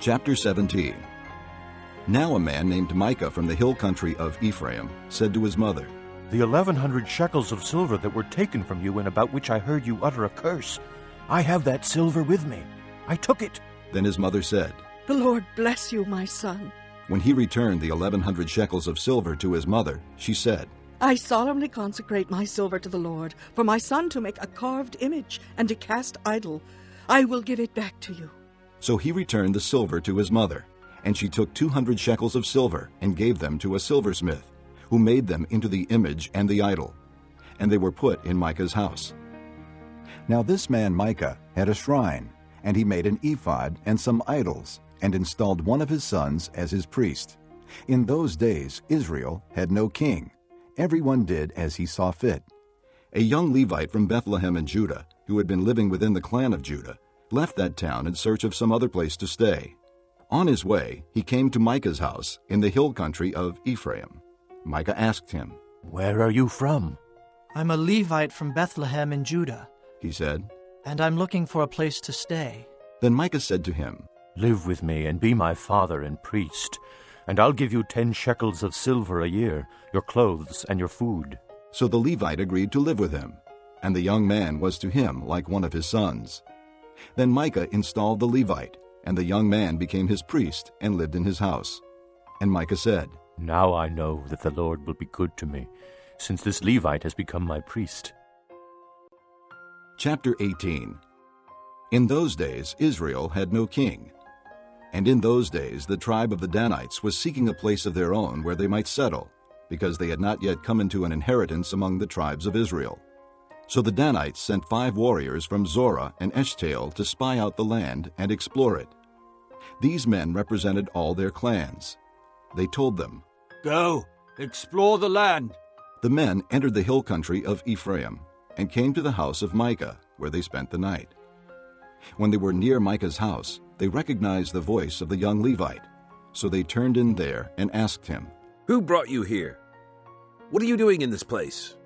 Chapter 17. Now a man named Micah from the hill country of Ephraim said to his mother, "The 1,100 shekels of silver that were taken from you and about which I heard you utter a curse, I have that silver with me. I took it." Then his mother said, "The Lord bless you, my son." When he returned the 1,100 shekels of silver to his mother, she said, "I solemnly consecrate my silver to the Lord, for my son to make a carved image and a cast idol. I will give it back to you." So he returned the silver to his mother, and she took 200 shekels of silver and gave them to a silversmith, who made them into the image and the idol, and they were put in Micah's house. Now this man Micah had a shrine, and he made an ephod and some idols, and installed one of his sons as his priest. In those days Israel had no king. Everyone did as he saw fit. A young Levite from Bethlehem in Judah, who had been living within the clan of Judah, left that town in search of some other place to stay. On his way, he came to Micah's house in the hill country of Ephraim. Micah asked him, "Where are you from?" "I'm a Levite from Bethlehem in Judah," he said. "and I'm looking for a place to stay." Then Micah said to him, "Live with me and be my father and priest, and I'll give you 10 shekels of silver a year, your clothes and your food." So the Levite agreed to live with him, and the young man was to him like one of his sons. Then Micah installed the Levite, and the young man became his priest and lived in his house. And Micah said, "Now I know that the Lord will be good to me, since this Levite has become my priest." Chapter 18. In those days Israel had no king. And in those days the tribe of the Danites was seeking a place of their own where they might settle, because they had not yet come into an inheritance among the tribes of Israel. So the Danites sent 5 warriors from Zorah and Eshtaol to spy out the land and explore it. These men represented all their clans. They told them, "Go, explore the land." The men entered the hill country of Ephraim and came to the house of Micah, where they spent the night. When they were near Micah's house, they recognized the voice of the young Levite. So they turned in there and asked him, "Who brought you here? What are you doing in this place?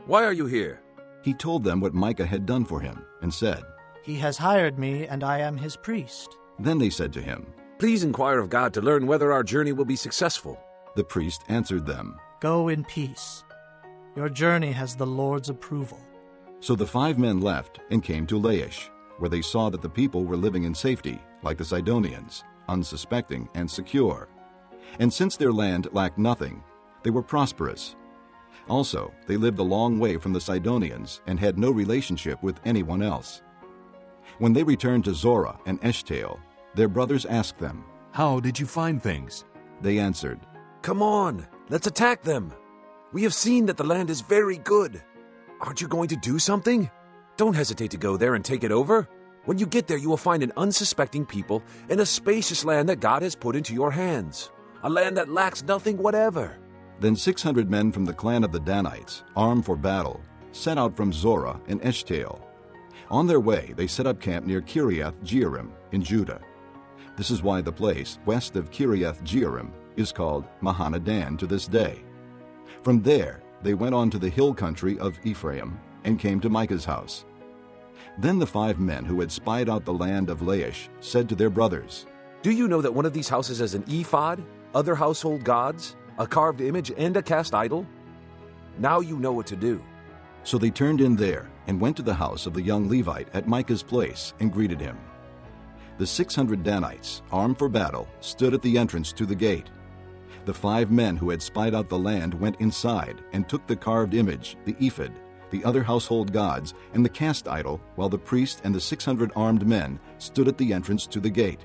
Why are you here?" He told them what Micah had done for him and said, "He has hired me, and I am his priest." Then they said to him, "Please inquire of God to learn whether our journey will be successful." The priest answered them, "Go in peace. Your journey has the Lord's approval." So the 5 men left and came to Laish, where they saw that the people were living in safety, like the Sidonians, unsuspecting and secure. And since their land lacked nothing, they were prosperous. Also, they lived a long way from the Sidonians and had no relationship with anyone else. When they returned to Zorah and Eshtaol, their brothers asked them, "How did you find things?" They answered, "Come on, let's attack them. We have seen that the land is very good. Aren't you going to do something? Don't hesitate to go there and take it over. When you get there, you will find an unsuspecting people and a spacious land that God has put into your hands, a land that lacks nothing whatever." Then 600 men from the clan of the Danites, armed for battle, set out from Zorah and Eshtaol. On their way, they set up camp near Kiriath Jearim in Judah. This is why the place west of Kiriath Jearim is called Mahanadan to this day. From there, they went on to the hill country of Ephraim and came to Micah's house. Then the 5 men who had spied out the land of Laish said to their brothers, "Do you know that one of these houses has an ephod, other household gods, a carved image, and a cast idol? Now you know what to do." So they turned in there and went to the house of the young Levite at Micah's place and greeted him. The 600 Danites, armed for battle, stood at the entrance to the gate. The 5 men who had spied out the land went inside and took the carved image, the ephod, the other household gods, and the cast idol, while the priest and the 600 armed men stood at the entrance to the gate.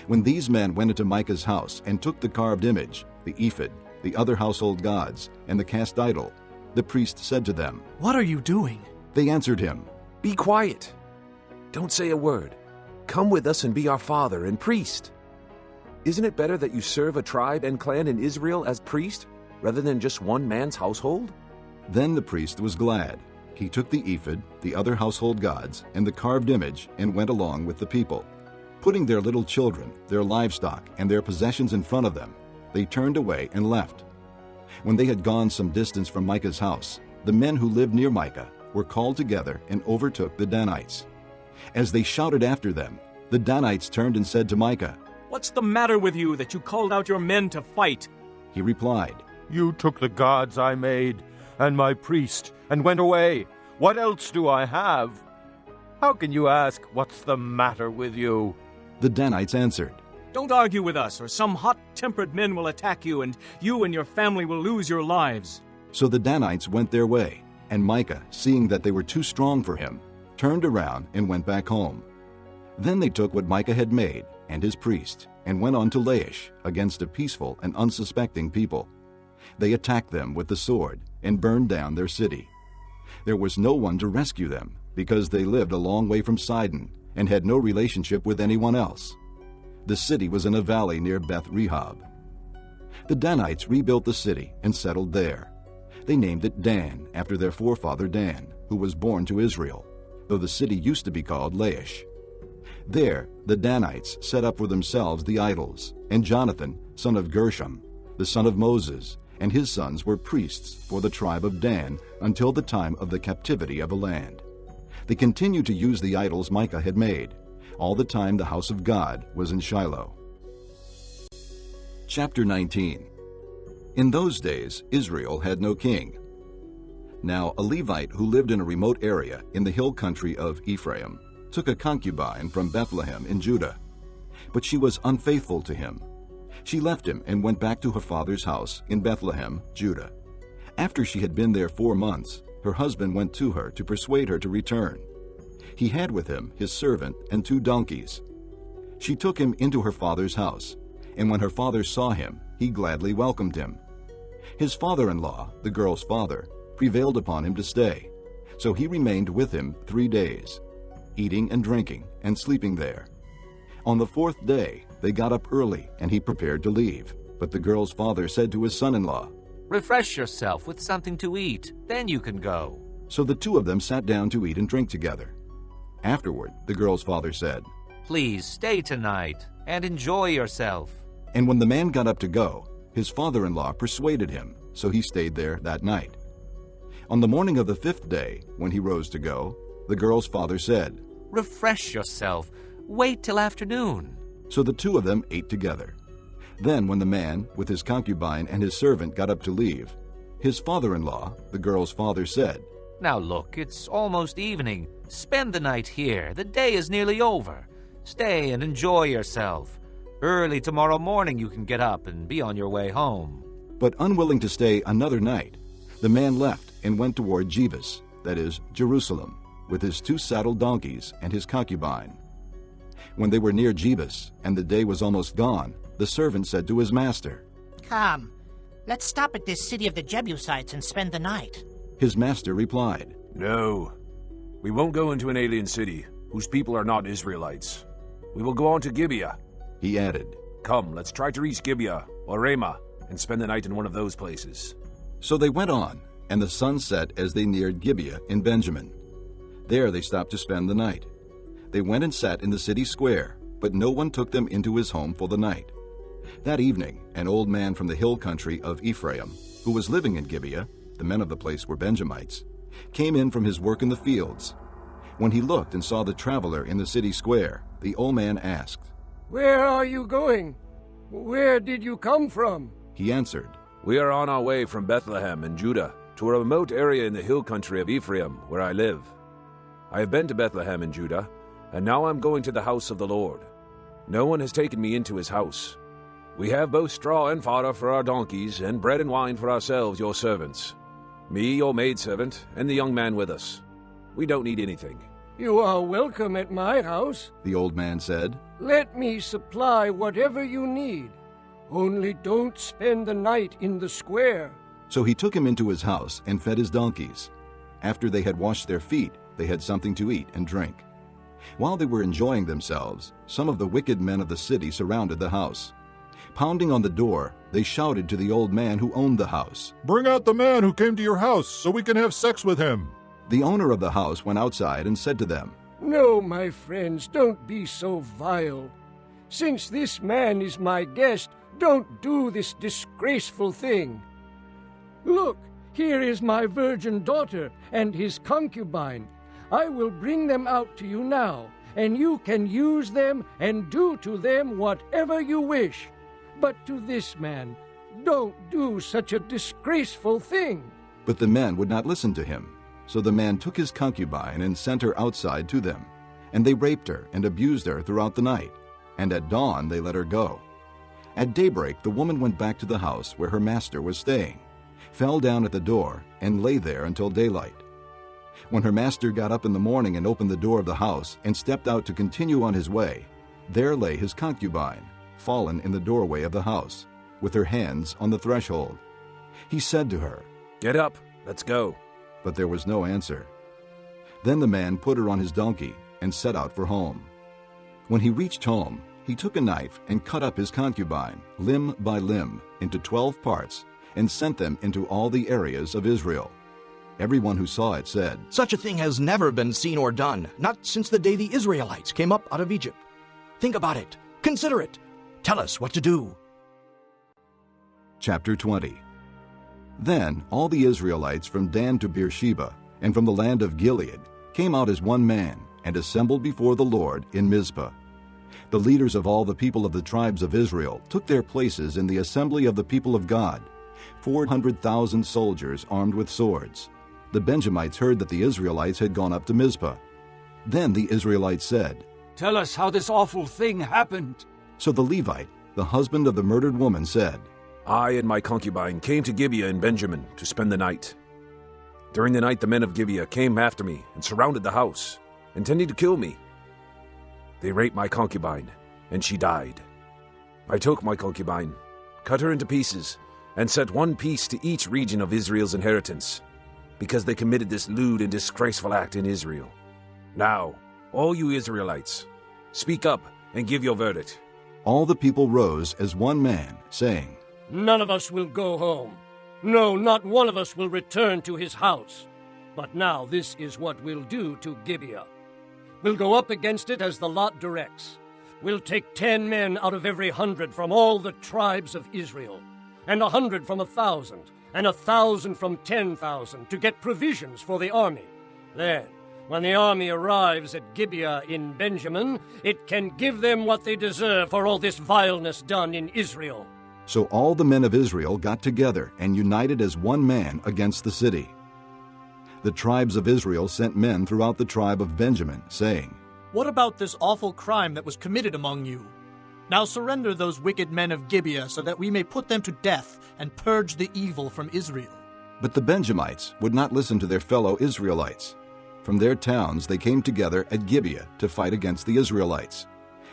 When these men went into Micah's house and took the carved image, the ephod, the other household gods, and the cast idol, the priest said to them, "What are you doing?" They answered him, "Be quiet. Don't say a word. Come with us and be our father and priest. Isn't it better that you serve a tribe and clan in Israel as priest, rather than just one man's household?" Then the priest was glad. He took the ephod, the other household gods, and the carved image, and went along with the people. Putting their little children, their livestock, and their possessions in front of them, they turned away and left. When they had gone some distance from Micah's house, the men who lived near Micah were called together and overtook the Danites. As they shouted after them, The Danites turned and said to Micah, What's the matter with you that you called out your men to fight? He replied, You took the gods I made, and my priest, and went away. What else do I have? How can you ask, What's the matter with you? The Danites answered, Don't argue with us, or some hot-tempered men will attack you, and you and your family will lose your lives. So the Danites went their way, and Micah, seeing that they were too strong for him, turned around and went back home. Then they took what Micah had made, and his priest, and went on to Laish against a peaceful and unsuspecting people. They attacked them with the sword, and burned down their city. There was no one to rescue them, because they lived a long way from Sidon, and had no relationship with anyone else. The city was in a valley near Beth Rehob. The Danites rebuilt the city and settled there. They named it Dan, after their forefather Dan, who was born to Israel, though the city used to be called Laish. There the Danites set up for themselves the idols, and Jonathan, son of Gershom, the son of Moses, and his sons were priests for the tribe of Dan until the time of the captivity of the land. They continued to use the idols Micah had made, all the time the house of God was in Shiloh. Chapter 19. In those days Israel had no king. Now a Levite who lived in a remote area in the hill country of Ephraim took a concubine from Bethlehem in Judah. But she was unfaithful to him. She left him and went back to her father's house in Bethlehem, Judah. After she had been there 4 months, her husband went to her to persuade her to return. He had with him his servant and 2 donkeys. She took him into her father's house, and when her father saw him, he gladly welcomed him. His father-in-law, the girl's father, prevailed upon him to stay, so he remained with him 3 days, eating and drinking and sleeping there. On the 4th day, they got up early, and he prepared to leave. But the girl's father said to his son-in-law, Refresh yourself with something to eat, then you can go. So the 2 of them sat down to eat and drink together. Afterward, the girl's father said, Please stay tonight and enjoy yourself. And when the man got up to go, his father-in-law persuaded him, so he stayed there that night. On the morning of the 5th day, when he rose to go, the girl's father said, Refresh yourself. Wait till afternoon. So the 2 of them ate together. Then when the man, with his concubine and his servant, got up to leave, his father-in-law, the girl's father, said, Now look, it's almost evening. Spend the night here. The day is nearly over. Stay and enjoy yourself. Early tomorrow morning you can get up and be on your way home. But unwilling to stay another night, the man left and went toward Jebus, that is, Jerusalem, with his 2 saddled donkeys and his concubine. When they were near Jebus, and the day was almost gone, the servant said to his master, Come, let's stop at this city of the Jebusites and spend the night. His master replied, No, we won't go into an alien city whose people are not Israelites. We will go on to Gibeah. He added, Come, let's try to reach Gibeah or Ramah and spend the night in one of those places. So they went on, and the sun set as they neared Gibeah in Benjamin. There they stopped to spend the night. They went and sat in the city square, but no one took them into his home for the night. That evening, an old man from the hill country of Ephraim, who was living in Gibeah, the men of the place were Benjamites, came in from his work in the fields. When he looked and saw the traveler in the city square, the old man asked, Where are you going? Where did you come from? He answered, We are on our way from Bethlehem in Judah to a remote area in the hill country of Ephraim, where I live. I have been to Bethlehem in Judah, and now I'm going to the house of the Lord. No one has taken me into his house. We have both straw and fodder for our donkeys, and bread and wine for ourselves, your servants. Me, your maidservant, and the young man with us. We don't need anything. You are welcome at my house, the old man said. Let me supply whatever you need. Only don't spend the night in the square. So he took him into his house and fed his donkeys. After they had washed their feet, they had something to eat and drink. While they were enjoying themselves, some of the wicked men of the city surrounded the house. Pounding on the door, they shouted to the old man who owned the house, Bring out the man who came to your house so we can have sex with him. The owner of the house went outside and said to them, No, my friends, don't be so vile. Since this man is my guest, don't do this disgraceful thing. Look, here is my virgin daughter and his concubine. I will bring them out to you now, and you can use them and do to them whatever you wish. But to this man, don't do such a disgraceful thing." But the men would not listen to him. So the man took his concubine and sent her outside to them. And they raped her and abused her throughout the night. And at dawn they let her go. At daybreak the woman went back to the house where her master was staying, fell down at the door, and lay there until daylight. When her master got up in the morning and opened the door of the house and stepped out to continue on his way, there lay his concubine, fallen in the doorway of the house, with her hands on the threshold. He said to her, "Get up, let's go." But there was no answer. Then the man put her on his donkey and set out for home. When he reached home, he took a knife and cut up his concubine, limb by limb, into 12 parts, and sent them into all the areas of Israel. Everyone who saw it said, "Such a thing has never been seen or done, not since the day the Israelites came up out of Egypt. Think about it. Consider it. Tell us what to do." Chapter 20. Then all the Israelites from Dan to Beersheba and from the land of Gilead came out as one man and assembled before the Lord in Mizpah. The leaders of all the people of the tribes of Israel took their places in the assembly of the people of God, 400,000 soldiers armed with swords. The Benjamites heard that the Israelites had gone up to Mizpah. Then the Israelites said, "Tell us how this awful thing happened." So the Levite, the husband of the murdered woman, said, "I and my concubine came to Gibeah in Benjamin to spend the night. During the night the men of Gibeah came after me and surrounded the house, intending to kill me. They raped my concubine, and she died. I took my concubine, cut her into pieces, and sent one piece to each region of Israel's inheritance, because they committed this lewd and disgraceful act in Israel. Now, all you Israelites, speak up and give your verdict." All the people rose as one man, saying, "None of us will go home. No, not one of us will return to his house. But now this is what we'll do to Gibeah. We'll go up against it as the lot directs. We'll take 10 men out of every 100 from all the tribes of Israel, and 100 from 1,000, and 1,000 from 10,000 to get provisions for the army. Then, when the army arrives at Gibeah in Benjamin, it can give them what they deserve for all this vileness done in Israel." So all the men of Israel got together and united as one man against the city. The tribes of Israel sent men throughout the tribe of Benjamin, saying, "What about this awful crime that was committed among you? Now surrender those wicked men of Gibeah so that we may put them to death and purge the evil from Israel." But the Benjamites would not listen to their fellow Israelites. From their towns they came together at Gibeah to fight against the Israelites.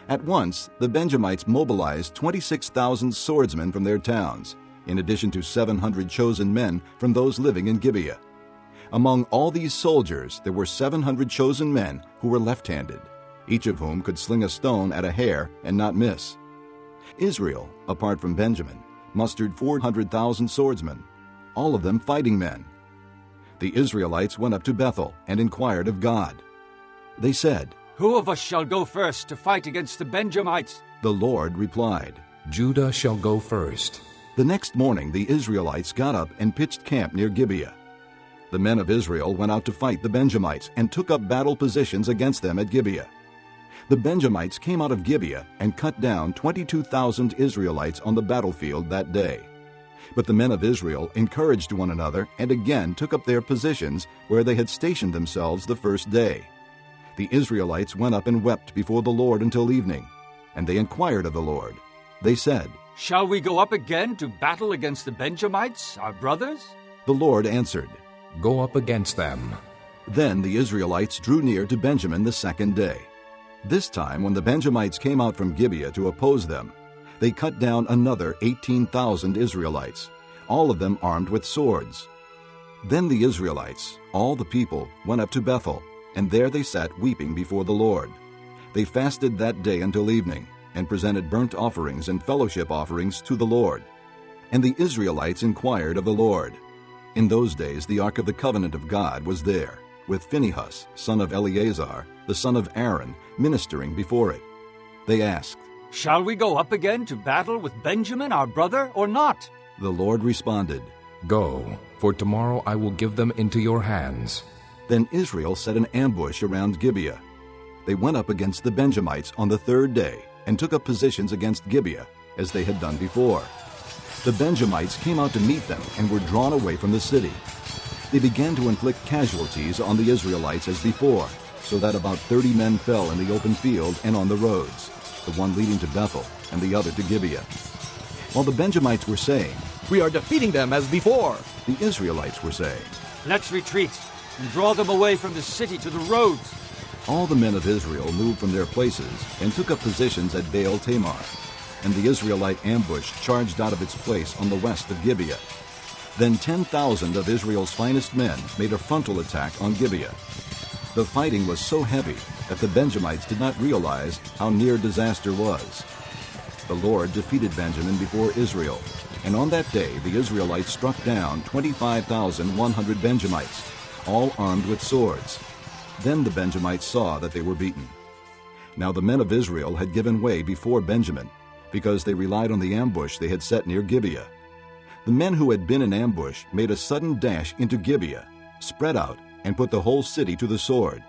At once the Benjamites mobilized 26,000 swordsmen from their towns, in addition to 700 chosen men from those living in Gibeah. Among all these soldiers there were 700 chosen men who were left-handed, each of whom could sling a stone at a hair and not miss. Israel, apart from Benjamin, mustered 400,000 swordsmen, all of them fighting men. The Israelites went up to Bethel and inquired of God. They said, "Who of us shall go first to fight against the Benjamites?" The Lord replied, "Judah shall go first." The next morning the Israelites got up and pitched camp near Gibeah. The men of Israel went out to fight the Benjamites and took up battle positions against them at Gibeah. The Benjamites came out of Gibeah and cut down 22,000 Israelites on the battlefield that day. But the men of Israel encouraged one another and again took up their positions where they had stationed themselves the first day. The Israelites went up and wept before the Lord until evening, and they inquired of the Lord. They said, "Shall we go up again to battle against the Benjamites, our brothers?" The Lord answered, "Go up against them." Then the Israelites drew near to Benjamin the second day. This time, when the Benjamites came out from Gibeah to oppose them, they cut down another 18,000 Israelites, all of them armed with swords. Then the Israelites, all the people, went up to Bethel, and there they sat weeping before the Lord. They fasted that day until evening, and presented burnt offerings and fellowship offerings to the Lord. And the Israelites inquired of the Lord. In those days the ark of the covenant of God was there, with Phinehas, son of Eleazar, the son of Aaron, ministering before it. They asked, "Shall we go up again to battle with Benjamin, our brother, or not?" The Lord responded, "Go, for tomorrow I will give them into your hands." Then Israel set an ambush around Gibeah. they went up against the Benjamites on the third day and took up positions against Gibeah, as they had done before. The Benjamites came out to meet them and were drawn away from the city. They began to inflict casualties on the Israelites as before, so that about 30 men fell in the open field and on the roads, the one leading to Bethel and the other to Gibeah. While the Benjamites were saying, "We are defeating them as before," the Israelites were saying, "Let's retreat and draw them away from the city to the roads." All the men of Israel moved from their places and took up positions at Baal Tamar, and the Israelite ambush charged out of its place on the west of Gibeah. Then 10,000 of Israel's finest men made a frontal attack on Gibeah. The fighting was so heavy that the Benjamites did not realize how near disaster was. The Lord defeated Benjamin before Israel, and on that day the Israelites struck down 25,100 Benjamites, all armed with swords. Then the Benjamites saw that they were beaten. Now the men of Israel had given way before Benjamin, because they relied on the ambush they had set near Gibeah. The men who had been in ambush made a sudden dash into Gibeah, spread out, and put the whole city to the sword.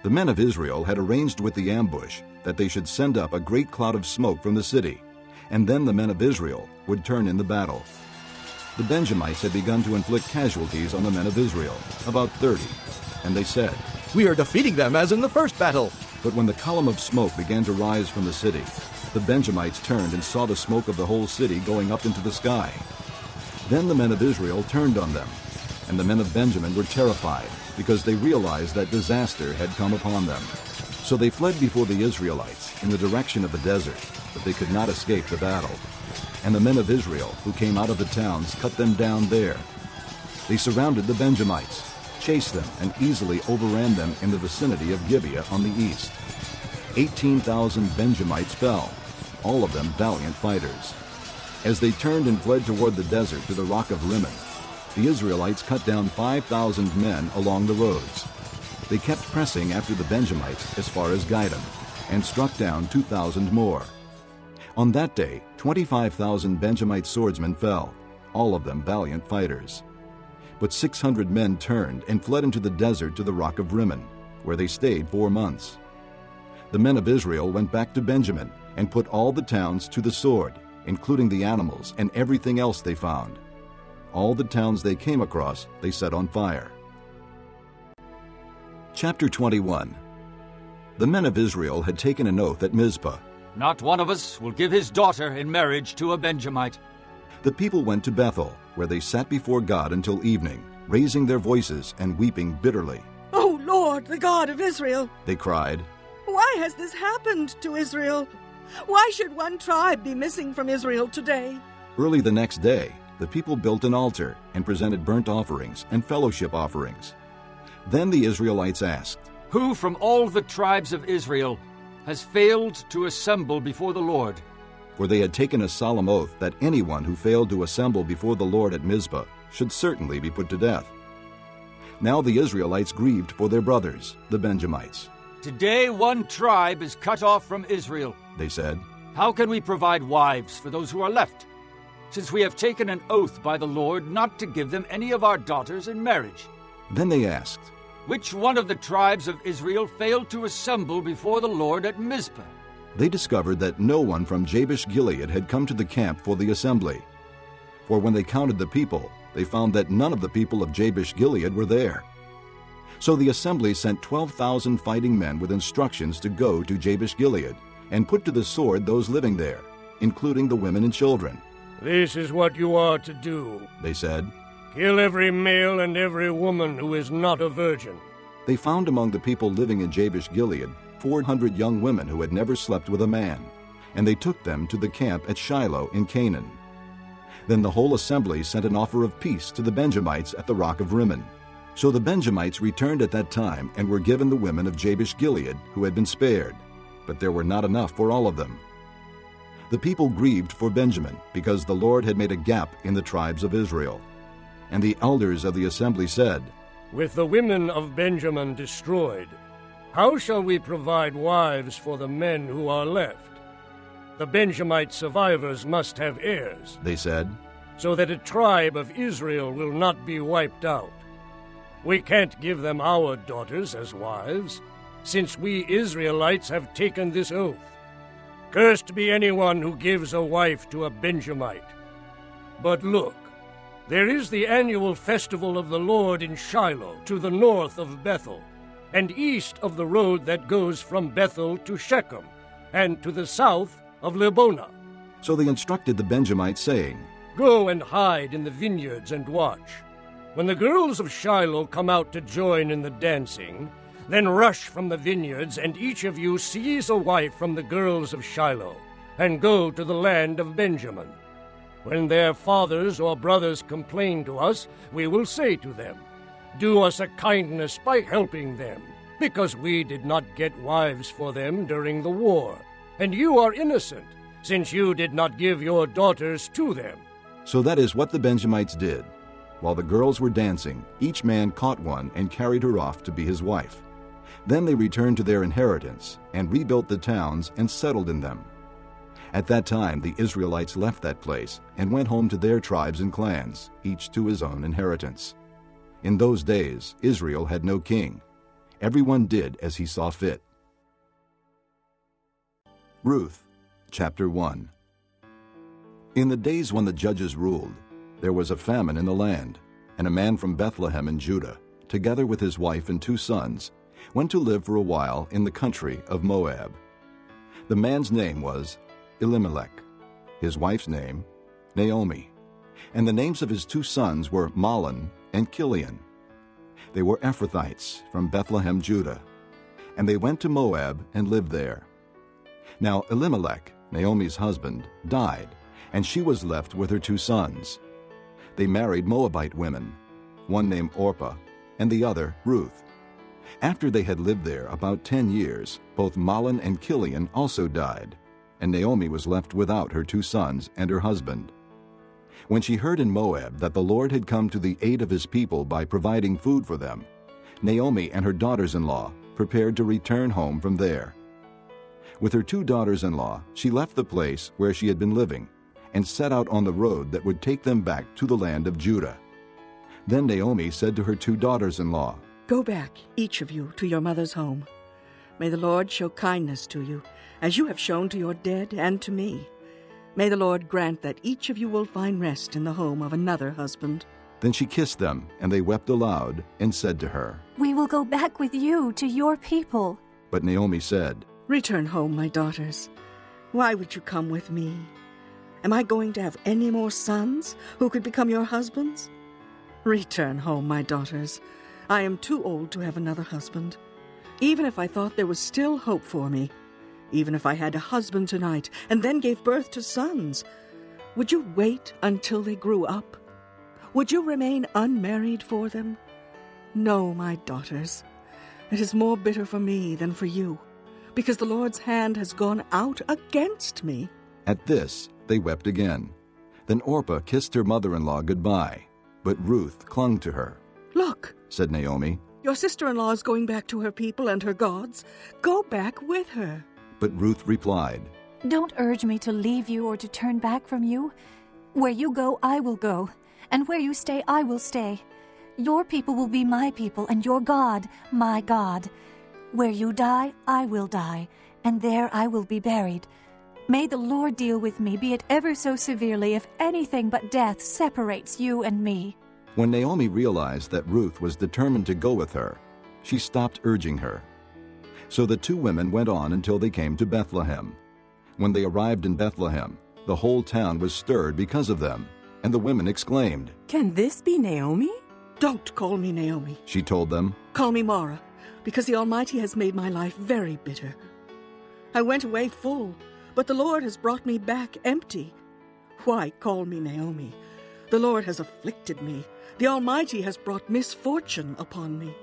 The men of Israel had arranged with the ambush that they should send up a great cloud of smoke from the city, and then the men of Israel would turn in the battle. The Benjamites had begun to inflict casualties on the men of Israel, about 30, and they said, "We are defeating them as in the first battle." But when the column of smoke began to rise from the city, the Benjamites turned and saw the smoke of the whole city going up into the sky. Then the men of Israel turned on them, and the men of Benjamin were terrified, because they realized that disaster had come upon them. So they fled before the Israelites in the direction of the desert, but they could not escape the battle. And the men of Israel, who came out of the towns, cut them down there. They surrounded the Benjamites, chased them, and easily overran them in the vicinity of Gibeah on the east. 18,000 Benjamites fell, all of them valiant fighters. As they turned and fled toward the desert to the rock of Rimmon, the Israelites cut down 5,000 men along the roads. They kept pressing after the Benjamites as far as Gidom, and struck down 2,000 more. On that day, 25,000 Benjamite swordsmen fell, all of them valiant fighters. But 600 men turned and fled into the desert to the rock of Rimmon, where they stayed 4 months. The men of Israel went back to Benjamin and put all the towns to the sword, including the animals and everything else they found. All the towns they came across they set on fire. Chapter 21. The men of Israel had taken an oath at Mizpah. "Not one of us will give his daughter in marriage to a Benjamite." The people went to Bethel, where they sat before God until evening, raising their voices and weeping bitterly. "O Lord, the God of Israel," they cried, "why has this happened to Israel? Why should one tribe be missing from Israel today?" Early the next day, the people built an altar and presented burnt offerings and fellowship offerings. Then the Israelites asked, "Who from all the tribes of Israel has failed to assemble before the Lord?" For they had taken a solemn oath that anyone who failed to assemble before the Lord at Mizpah should certainly be put to death. Now the Israelites grieved for their brothers, the Benjamites. "Today one tribe is cut off from Israel," they said. "How can we provide wives for those who are left, since we have taken an oath by the Lord not to give them any of our daughters in marriage?" Then they asked, "Which one of the tribes of Israel failed to assemble before the Lord at Mizpah?" They discovered that no one from Jabesh-Gilead had come to the camp for the assembly. For when they counted the people, they found that none of the people of Jabesh-Gilead were there. So the assembly sent 12,000 fighting men with instructions to go to Jabesh-Gilead and put to the sword those living there, including the women and children. "This is what you are to do," they said. "Kill every male and every woman who is not a virgin." They found among the people living in Jabesh-Gilead 400 young women who had never slept with a man, and they took them to the camp at Shiloh in Canaan. Then the whole assembly sent an offer of peace to the Benjamites at the rock of Rimmon. So the Benjamites returned at that time and were given the women of Jabesh-Gilead who had been spared, but there were not enough for all of them. The people grieved for Benjamin because the Lord had made a gap in the tribes of Israel. And the elders of the assembly said, "With the women of Benjamin destroyed, how shall we provide wives for the men who are left? The Benjamite survivors must have heirs," they said, "so that a tribe of Israel will not be wiped out. We can't give them our daughters as wives. since we Israelites have taken this oath. Cursed be anyone who gives a wife to a Benjamite. But look, there is the annual festival of the Lord in Shiloh, to the north of Bethel, and east of the road that goes from Bethel to Shechem, and to the south of Lebonah. So they instructed the Benjamites, saying, Go and hide in the vineyards and watch. When the girls of Shiloh come out to join in the dancing, then rush from the vineyards, and each of you seize a wife from the girls of Shiloh, and go to the land of Benjamin. When their fathers or brothers complain to us, we will say to them, Do us a kindness by helping them, because we did not get wives for them during the war. And you are innocent, since you did not give your daughters to them. So that is what the Benjamites did. While the girls were dancing, each man caught one and carried her off to be his wife. Then they returned to their inheritance and rebuilt the towns and settled in them. At that time the Israelites left that place and went home to their tribes and clans, each to his own inheritance. In those days Israel had no king. Everyone did as he saw fit. Ruth, chapter 1. In the days when the judges ruled, there was a famine in the land, and a man from Bethlehem in Judah, together with his wife and 2 sons, went to live for a while in the country of Moab. The man's name was Elimelech, his wife's name Naomi, and the names of his 2 sons were Mahlon and Chilion. They were Ephrathites from Bethlehem, Judah, and they went to Moab and lived there. Now Elimelech, Naomi's husband, died, and she was left with her 2 sons. They married Moabite women, one named Orpah and the other Ruth. After they had lived there about 10 years, both Mahlon and Chilion also died, and Naomi was left without her 2 sons and her husband. When she heard in Moab that the Lord had come to the aid of his people by providing food for them, Naomi and her daughters-in-law prepared to return home from there. With her 2 daughters-in-law, she left the place where she had been living and set out on the road that would take them back to the land of Judah. Then Naomi said to her 2 daughters-in-law, Go back, each of you, to your mother's home. May the Lord show kindness to you, as you have shown to your dead and to me. May the Lord grant that each of you will find rest in the home of another husband. Then she kissed them, and they wept aloud, and said to her, We will go back with you to your people. But Naomi said, Return home, my daughters. Why would you come with me? Am I going to have any more sons who could become your husbands? Return home, my daughters. I am too old to have another husband. Even if I thought there was still hope for me, even if I had a husband tonight and then gave birth to sons, would you wait until they grew up? Would you remain unmarried for them? No, my daughters. It is more bitter for me than for you, because the Lord's hand has gone out against me. At this they wept again. Then Orpah kissed her mother-in-law goodbye, but Ruth clung to her. Look, said Naomi, your sister-in-law is going back to her people and her gods. Go back with her. But Ruth replied, Don't urge me to leave you or to turn back from you. Where you go, I will go, and where you stay, I will stay. Your people will be my people, and your God, my God. Where you die, I will die, and there I will be buried. May the Lord deal with me, be it ever so severely, if anything but death separates you and me. When Naomi realized that Ruth was determined to go with her, she stopped urging her. So the 2 women went on until they came to Bethlehem. When they arrived in Bethlehem, the whole town was stirred because of them, and the women exclaimed, Can this be Naomi? Don't call me Naomi, she told them. Call me Mara, because the Almighty has made my life very bitter. I went away full, but the Lord has brought me back empty. Why call me Naomi? The Lord has afflicted me. The Almighty has brought misfortune upon me.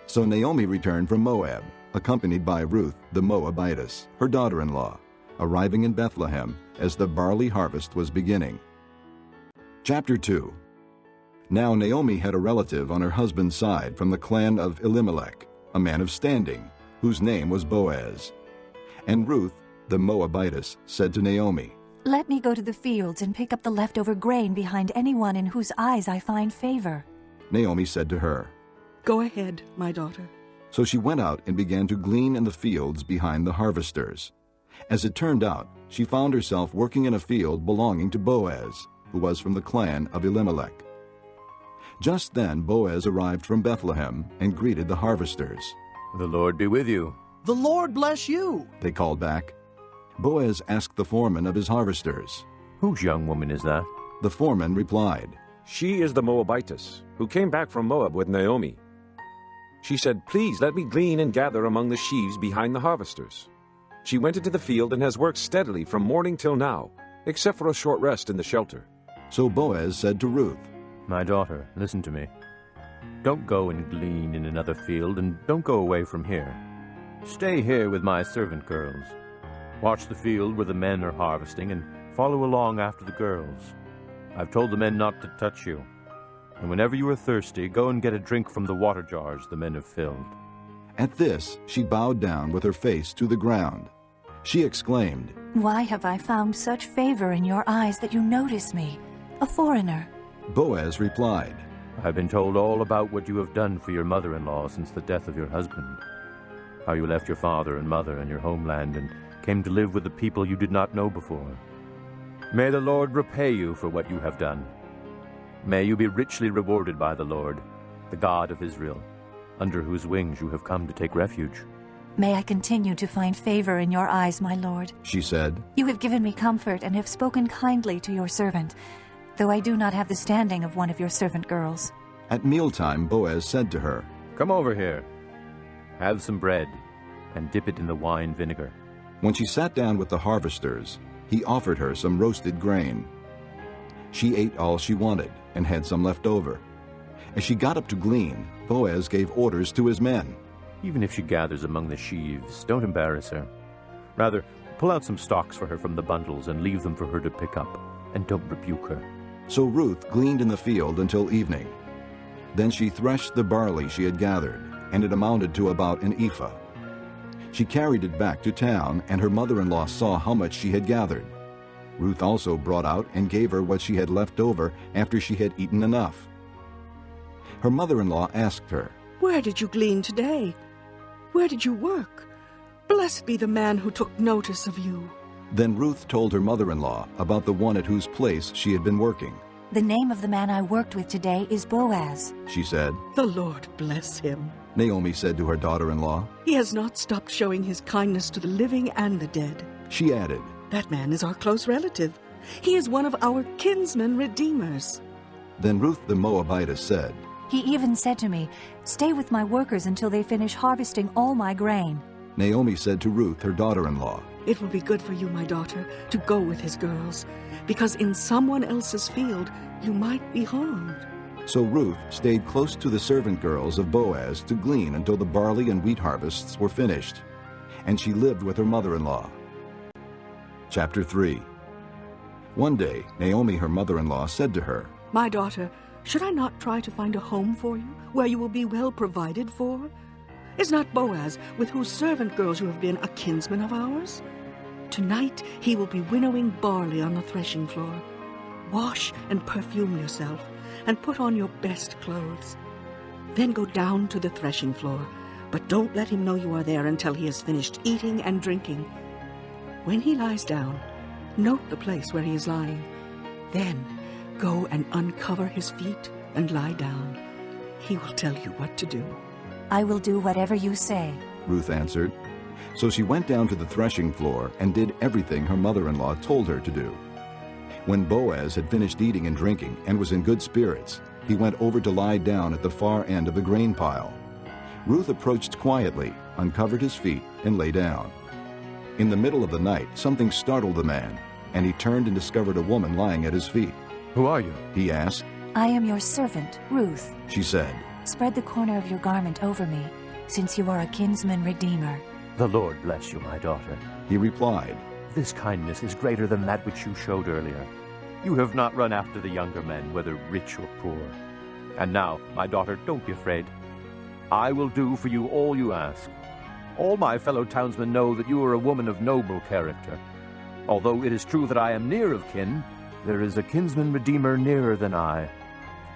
So Naomi returned from Moab, accompanied by Ruth the Moabitess, her daughter-in-law, arriving in Bethlehem as the barley harvest was beginning. Chapter 2. Now Naomi had a relative on her husband's side from the clan of Elimelech, a man of standing, whose name was Boaz. And Ruth the Moabitess said to Naomi, Let me go to the fields and pick up the leftover grain behind anyone in whose eyes I find favor. Naomi said to her, Go ahead, my daughter. So she went out and began to glean in the fields behind the harvesters. As it turned out, she found herself working in a field belonging to Boaz, who was from the clan of Elimelech. Just then Boaz arrived from Bethlehem and greeted the harvesters. "The Lord be with you." "The Lord bless you," they called back. Boaz asked the foreman of his harvesters, "Whose young woman is that?" The foreman replied, "She is the Moabitess, who came back from Moab with Naomi. She said, 'Please let me glean and gather among the sheaves behind the harvesters.' She went into the field and has worked steadily from morning till now, except for a short rest in the shelter." So Boaz said to Ruth, "My daughter, listen to me. Don't go and glean in another field, and don't go away from here. Stay here with my servant girls. Watch the field where the men are harvesting, and follow along after the girls. I've told the men not to touch you. And whenever you are thirsty, go and get a drink from the water jars the men have filled." At this, she bowed down with her face to the ground. She exclaimed, Why have I found such favor in your eyes that you notice me, a foreigner? Boaz replied, "I've been told all about what you have done for your mother-in-law since the death of your husband. How you left your father and mother and your homeland and came to live with the people you did not know before. May the Lord repay you for what you have done. May you be richly rewarded by the Lord, the God of Israel, under whose wings you have come to take refuge." May I continue to find favor in your eyes, my lord. She said, You have given me comfort and have spoken kindly to your servant, though I do not have the standing of one of your servant girls. At mealtime Boaz said to her, "Come over here. Have some bread and dip it in the wine vinegar." When she sat down with the harvesters, he offered her some roasted grain. She ate all she wanted and had some left over. As she got up to glean, Boaz gave orders to his men. "Even if she gathers among the sheaves, don't embarrass her. Rather, pull out some stalks for her from the bundles and leave them for her to pick up, and don't rebuke her." So Ruth gleaned in the field until evening. Then she threshed the barley she had gathered, and it amounted to about an ephah. She carried it back to town, and her mother-in-law saw how much she had gathered. Ruth also brought out and gave her what she had left over after she had eaten enough. Her mother-in-law asked her, "Where did you glean today? Where did you work? Blessed be the man who took notice of you." Then Ruth told her mother-in-law about the one at whose place she had been working. The name of the man I worked with today is Boaz. She said, "The Lord bless him." Naomi said to her daughter-in-law. "He has not stopped showing his kindness to the living and the dead." She added, "That man is our close relative. He is one of our kinsmen redeemers." Then Ruth the Moabitess said, He even said to me, Stay with my workers until they finish harvesting all my grain. Naomi said to Ruth, her daughter-in-law, "It will be good for you, my daughter, to go with his girls, because in someone else's field you might be harmed." So Ruth stayed close to the servant girls of Boaz to glean until the barley and wheat harvests were finished, and she lived with her mother-in-law. Chapter 3. One day Naomi, her mother-in-law, said to her, "My daughter, should I not try to find a home for you, where you will be well provided for? Is not Boaz, with whose servant girls you have been, a kinsman of ours? Tonight he will be winnowing barley on the threshing floor. Wash and perfume yourself, and put on your best clothes. Then go down to the threshing floor, but don't let him know you are there until he has finished eating and drinking. When he lies down, note the place where he is lying. Then go and uncover his feet and lie down. He will tell you what to do." I will do whatever you say, Ruth answered. So she went down to the threshing floor and did everything her mother-in-law told her to do. When Boaz had finished eating and drinking and was in good spirits, he went over to lie down at the far end of the grain pile. Ruth approached quietly, uncovered his feet, and lay down. In the middle of the night, something startled the man, and he turned and discovered a woman lying at his feet. "Who are you?" he asked. I am your servant, Ruth. She said, Spread the corner of your garment over me, since you are a kinsman redeemer. "The Lord bless you, my daughter." He replied, "This kindness is greater than that which you showed earlier. You have not run after the younger men, whether rich or poor. And now, my daughter, don't be afraid. I will do for you all you ask. All my fellow townsmen know that you are a woman of noble character. Although it is true that I am near of kin, there is a kinsman redeemer nearer than I.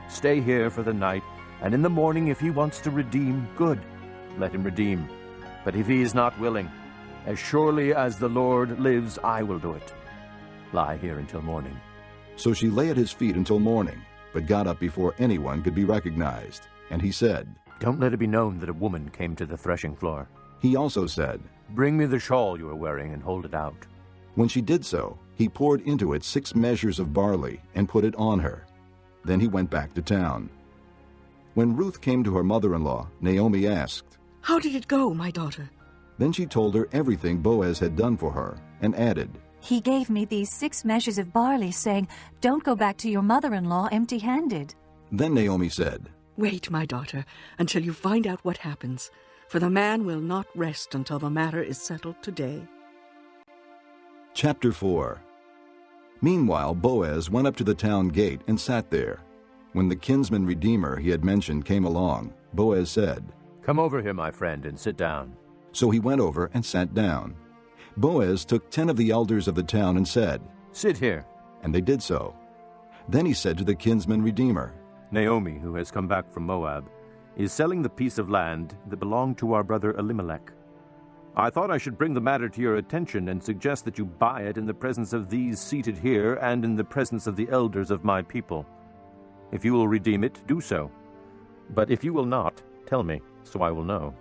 Stay here for the night, and in the morning, if he wants to redeem, good. let him redeem. But if he is not willing, as surely as the Lord lives, I will do it. Lie here until morning." So she lay at his feet until morning, but got up before anyone could be recognized. And he said, "Don't let it be known that a woman came to the threshing floor." He also said, "Bring me the shawl you are wearing and hold it out." When she did so, he poured into it 6 measures of barley and put it on her. Then he went back to town. When Ruth came to her mother-in-law, Naomi asked, "How did it go, my daughter?" Then she told her everything Boaz had done for her, and added, "He gave me these 6 measures of barley, saying, 'Don't go back to your mother-in-law empty-handed.'" Then Naomi said, "Wait, my daughter, until you find out what happens, for the man will not rest until the matter is settled today." Chapter 4. Meanwhile Boaz went up to the town gate and sat there. When the kinsman redeemer he had mentioned came along, Boaz said, "Come over here, my friend, and sit down." So he went over and sat down. Boaz took 10 of the elders of the town and said, "Sit here." And they did so. Then he said to the kinsman redeemer, "Naomi, who has come back from Moab, is selling the piece of land that belonged to our brother Elimelech. I thought I should bring the matter to your attention and suggest that you buy it in the presence of these seated here and in the presence of the elders of my people. If you will redeem it, do so. But if you will not, tell me, so I will know.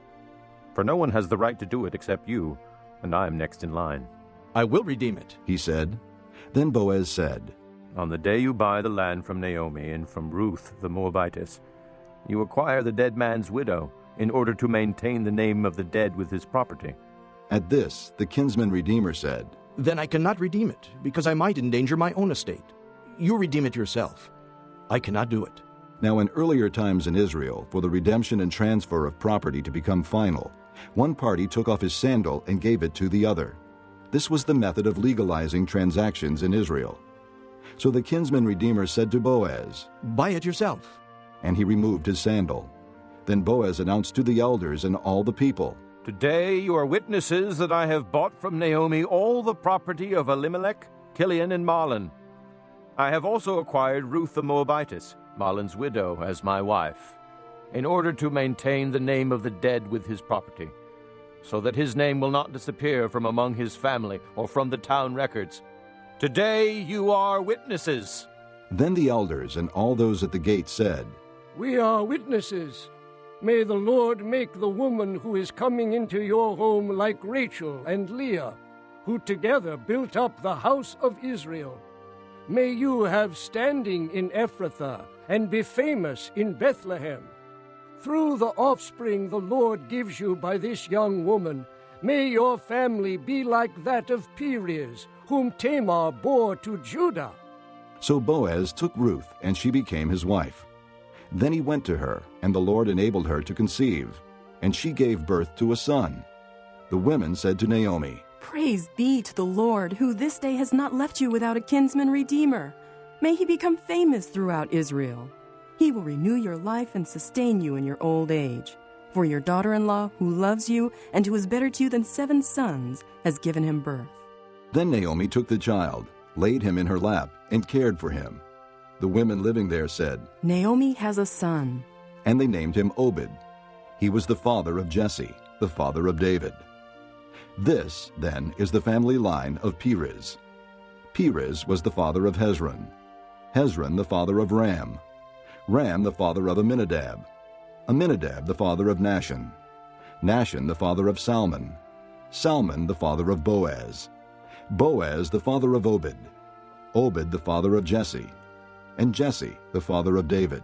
For no one has the right to do it except you, and I am next in line." "I will redeem it," he said. Then Boaz said, "On the day you buy the land from Naomi and from Ruth the Moabitess, you acquire the dead man's widow in order to maintain the name of the dead with his property." At this, the kinsman redeemer said, "Then I cannot redeem it, because I might endanger my own estate. You redeem it yourself. I cannot do it." Now in earlier times in Israel, for the redemption and transfer of property to become final, one party took off his sandal and gave it to the other. This was the method of legalizing transactions in Israel. So the kinsman redeemer said to Boaz, "Buy it yourself." And he removed his sandal. Then Boaz announced to the elders and all the people, "Today you are witnesses that I have bought from Naomi all the property of Elimelech, Kilian, and Mahlon. I have also acquired Ruth the Moabitess, Mahlon's widow, as my wife, in order to maintain the name of the dead with his property, so that his name will not disappear from among his family or from the town records. Today you are witnesses." Then the elders and all those at the gate said, "We are witnesses. May the Lord make the woman who is coming into your home like Rachel and Leah, who together built up the house of Israel. May you have standing in Ephrathah and be famous in Bethlehem. Through the offspring the Lord gives you by this young woman, may your family be like that of Perez, whom Tamar bore to Judah." So Boaz took Ruth, and she became his wife. Then he went to her, and the Lord enabled her to conceive, and she gave birth to a son. The women said to Naomi, "Praise be to the Lord, who this day has not left you without a kinsman redeemer. May he become famous throughout Israel. He will renew your life and sustain you in your old age. For your daughter-in-law, who loves you and who is better to you than 7 sons, has given him birth." Then Naomi took the child, laid him in her lap, and cared for him. The women living there said, "Naomi has a son." And they named him Obed. He was the father of Jesse, the father of David. This, then, is the family line of Perez. Perez was the father of Hezron. Hezron the father of Ram. Ram the father of Amminadab. Amminadab the father of Nahshon. Nahshon the father of Salmon. Salmon the father of Boaz. Boaz the father of Obed. Obed the father of Jesse. And Jesse the father of David.